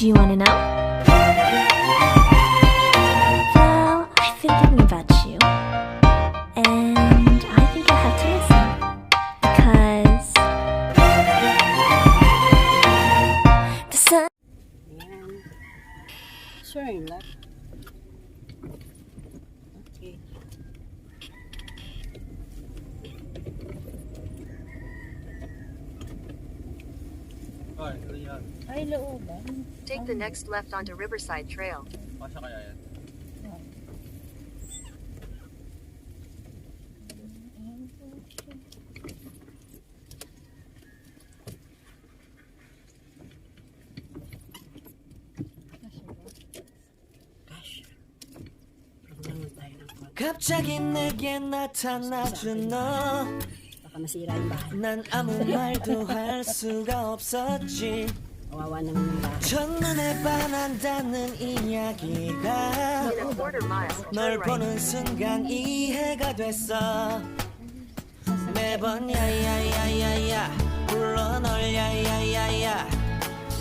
Do you want to know? Well, I've been thinking about you. And I think I'll have to listen. Because the sun... Ayan. Sure, left. Okay. Ay, looban. Take the next left onto Riverside Trail. Pasya kaya yan? Gosh. Problema tayo ng kwarto. 갑자기 내게 나타나준 너 Baka masira yung bahay. 난 아무 말도 할 수가 없었지 Kawawa naman yung bahay. 첫눈에 반한다는 이야기가 In a quarter mile, 널 turn right. 보는 순간 이해가 됐어 매번 야야야야야 불러 널 야야야야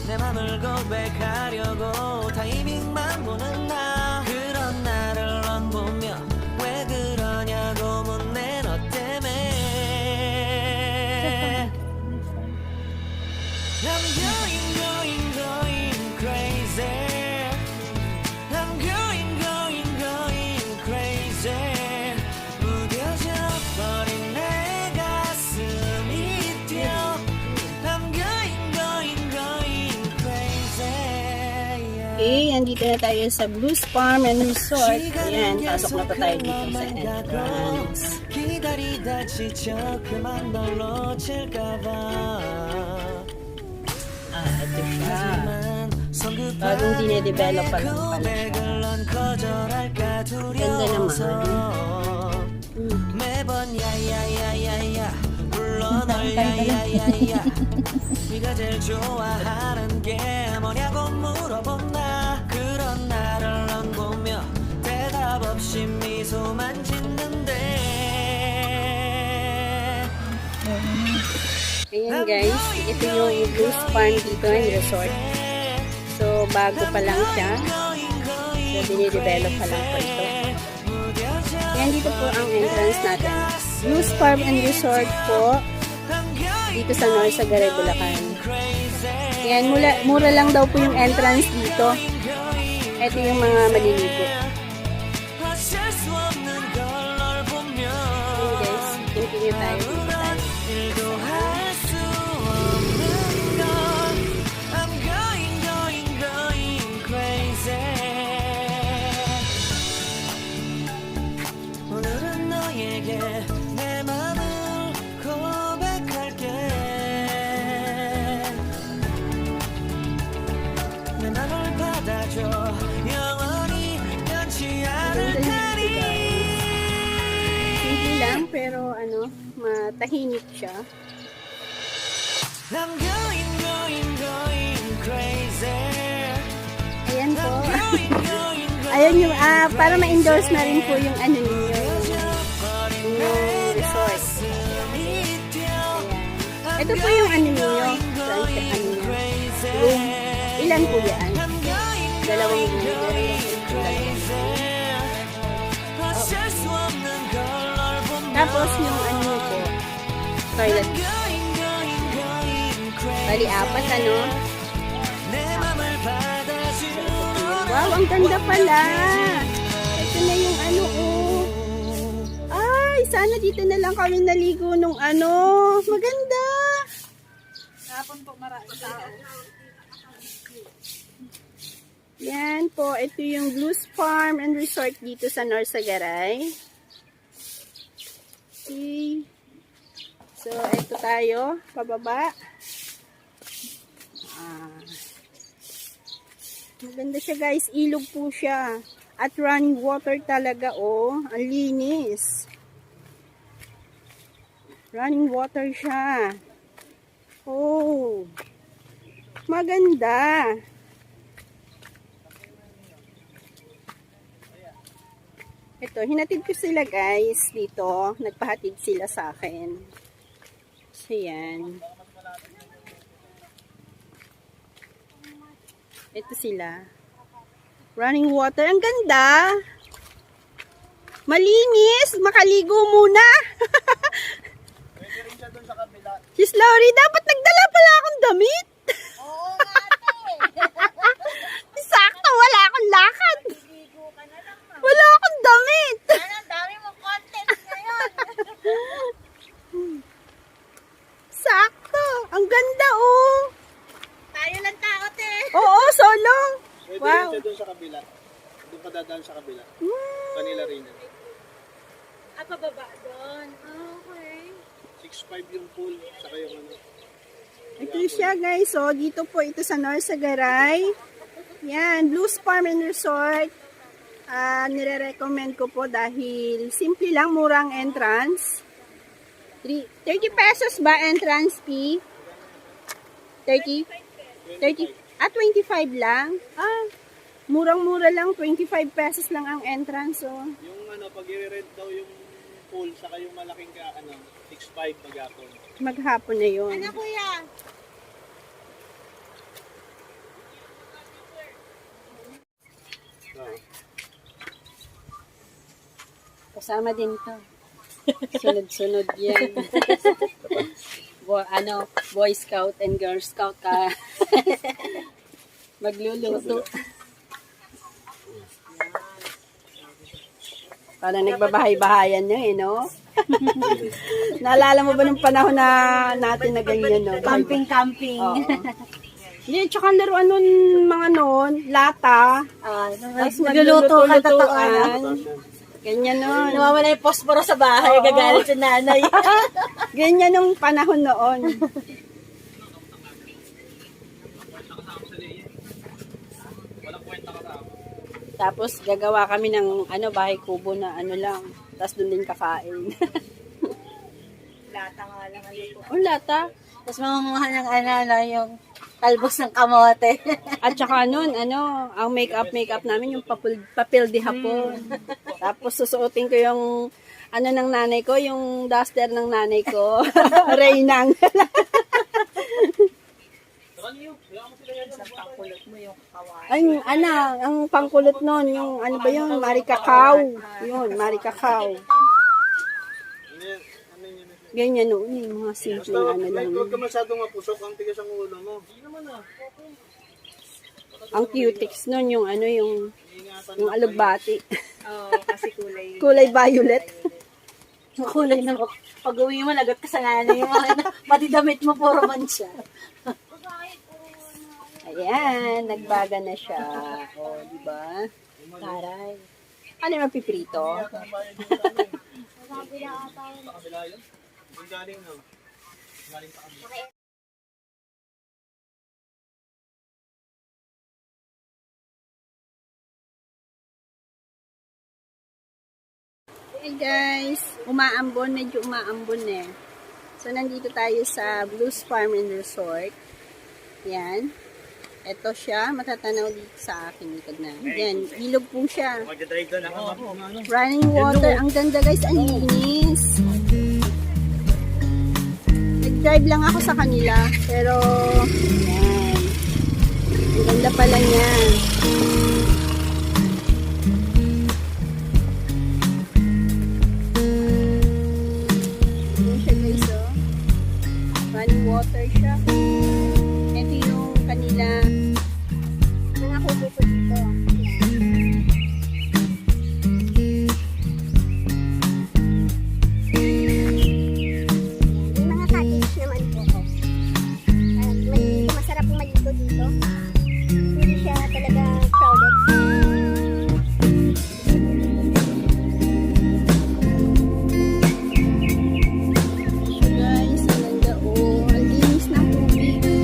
내 맘을 고백하려고 타이밍만 보는 나 그런 나를 넌 보며 왜 그러냐고 묻네 너 때문에 I'm going crazy I'm going crazy 무뎌져 버린 내 가슴이 뛰어 I'm going crazy Okay, andito na tayo sa Blues Farm and Resort. Ayan, pasok na pa tayo dito sa entrance. 기다리다 지쳐 그만 널 놓칠까봐 Ito siya. 성급한 Bagong dinedevelop pa lang pala 고백을 siya. 넌 거절할까 Ganda 두려워서 naman. 매번 야야야야야 불러 널 야야야야 네가 제일 좋아하는 게 뭐냐고 물어본 나 그런 나를 넌 보며 대답 없이 미소만 짓는데 Ayan guys, ito yung Blues Farm dito ng resort. So, bago pa lang siya. So, dinidevelop pa lang po ito. Ayan, dito po ang entrance natin. Blues Farm and Resort po. Dito sa Norsagaray, Bulacan. Ayan, mura lang daw po yung entrance dito. Ito yung mga maliligo. 어쩔 수 없는 걸널 보며 Ayan guys, continue tayo dito tayo. 일도 할 수 없는 건 I'm going crazy 오늘은 너에게 내 맘을 고백할게 내 맘을 받아줘 영원히 변치 않을 테니 Simple lang, pero ano, matahimik siya. I'm going crazy Ayan po. Ayun yung, para ma-endorse na rin po yung ano ninyo, yung resort. Ayan. Ito po yung ano ninyo, sunset ano niya. Room. Ilan po yan? Dalawang room. Tapos yung ano niyo po, toilet. Bali, apat ano. Wow, ang ganda pala. Ito na yung ano, oh. Ay, sana dito na lang kami naligo nung ano. Maganda. Hapon po marami tao. Yan po, ito yung Blues Farm and Resort dito sa Norsagaray. Okay. So, ito tayo, pababa. Maganda siya guys, ilog po siya. At running water talaga, oh. Ang linis. Running water siya. Oh. Maganda. Ito, hinatid ko sila guys dito. Nagpahatid sila sa akin. So, yan. Ito sila. Running water. Ang ganda. Malinis. Makaligo muna. Pwede rin siya doon sa kabila. Sis Lori, dapat nagdala pala akong damit. Oo nga ate. Sakto, wala akong lakad. Ligo ka na lang ma. Wala akong damit. Ano, ang dami mong content ngayon. Sakto. Ang ganda, oh. Tayo lang tao te. Oo, solo. Pwede Wow. rin siya doon sa kabila. Doon ka dadaan sa kabila. Kanila rin. Ah, pababa doon. Okay. 6'5" yung pool. Saka yung ano. Ito siya guys, so dito po ito sa Norsagaray. Yan, Blues Farm and Resort. Nire-recommend ko po dahil simple lang, murang entrance. 30 pesos ba entrance fee? 30? 30? 25 lang? Murang-mura lang, 25 pesos lang ang entrance. So. Yung ano, pag i-rent daw yung pool, saka yung malaking ka, ano, 6'5" maghapon. Maghapon na yun. Ano kuya? Kasama din to. Sunod-sunod yan. Boy Scout and Girl Scout ka. Magluluto. Parang nagbabahay-bahayan niya eh, no? Naalala mo ba nung panahon na natin na ganyan, no? Camping. Oo. Hindi, tsaka laruan nun, mga nun, lata. Tapos Nagluluto ka magluluto-lutuan. Ganyan nun. Nawawala yung posporo sa bahay. Oo. Gagalit si nanay. Ganyan nung panahon noon. Tapos gagawa kami ng bahay kubo na lang. Tapos doon din kakain. Lata nga lang ang luto. Oh, lata. Tapos mamamaha ng yung talbos ng kamote. At saka nun, ang makeup namin yung papel de hapon. Tapos susuotin ko yung ng nanay ko, yung duster ng nanay ko. Reynang. Pakulot mo yung kawain. Ay, ang pangkulot nun, yung yung marikakaw. Yun, marikakaw. Ganyan noon, yung mga simple Basta, lang. huwag ka masyadong mapusok. Ang tigas ang ulo mo. Ang cutics nun, yung yung alugbati. Oo, kasi kulay. Kulay violet. Yung kulay na pag-uwi mo, lagot ka sa nanay mo. Pati damit mo, puro mancha. Ayan, nagbaga na siya. O, di ba? Taray. Ano yung mapiprito? Sa kabila yun? Yung galing no? Galing pa kami. Hey guys, medyo umaambon eh. So, nandito tayo sa Blues Farm and Resort. Yan. Ito siya, matatanaw dito sa akin. Likod na. Yan, ilog po siya. Mag-drive doon ako. Running water. Ang ganda guys, ang linis. Nag-drive lang ako sa kanila. Pero, yan. Ang ganda pala niya. Yan siya guys, oh. Running water siya. Ito yung kanila. Mga kubo ko dito. May mga cottage naman po ako. Masarap maligo dito. Hindi siya talaga crowded. So guys, ang ganda oh. Ang linis ng tubig.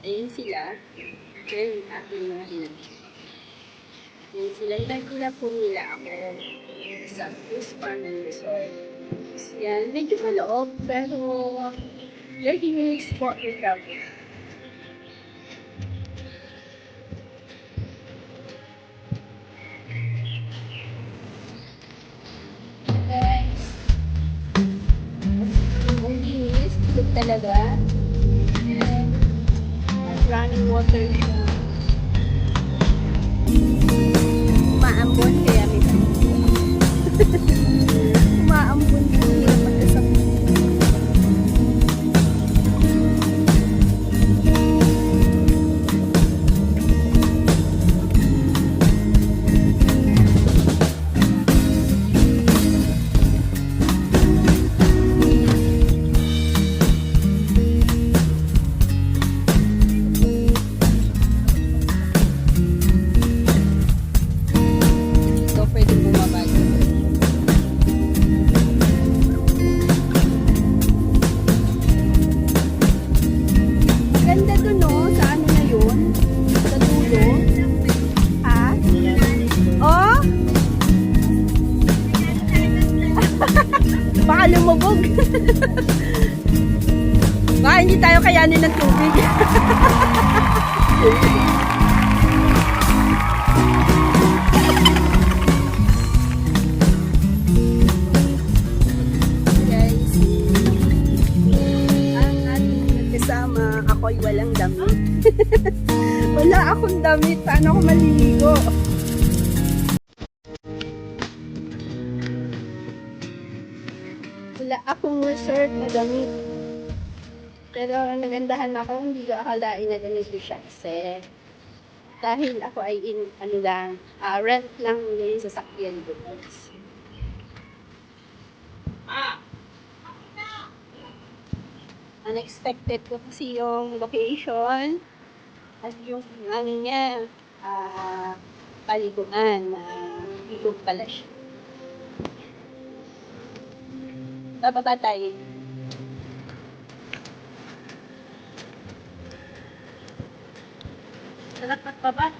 Ayun sila. Ayun, aking mga hinatid. Ayun sila. Nagkila po nila ako sa Cruise Farm Resort. Yan, medyo maloob, pero 30 minutes for your travel. Guys, ang linis, good talaga. And, running water siya. Umaambon, kaya may umaambon po, hirap magkasap. So, pwede bumaba dito. Ganda dun, no? Sa ano na yun? Sa dulo. Ha? Oh? Baka lumubog. Baka hindi tayo kayanin ng tubig. Guys, ang ating kasama, ako'y walang damit. Wala akong damit. Paano ako maliligo? Wala akong resort na damit. Pero nagandahan ako, hindi ko akalain na ganito siya. Kasi dahil ako ay rent lang yung sasakyan ko. Unexpected ko kasi yung location at yung ano niya, paliguan. Ikot pala siya. Bababa tayo. Dapat baba.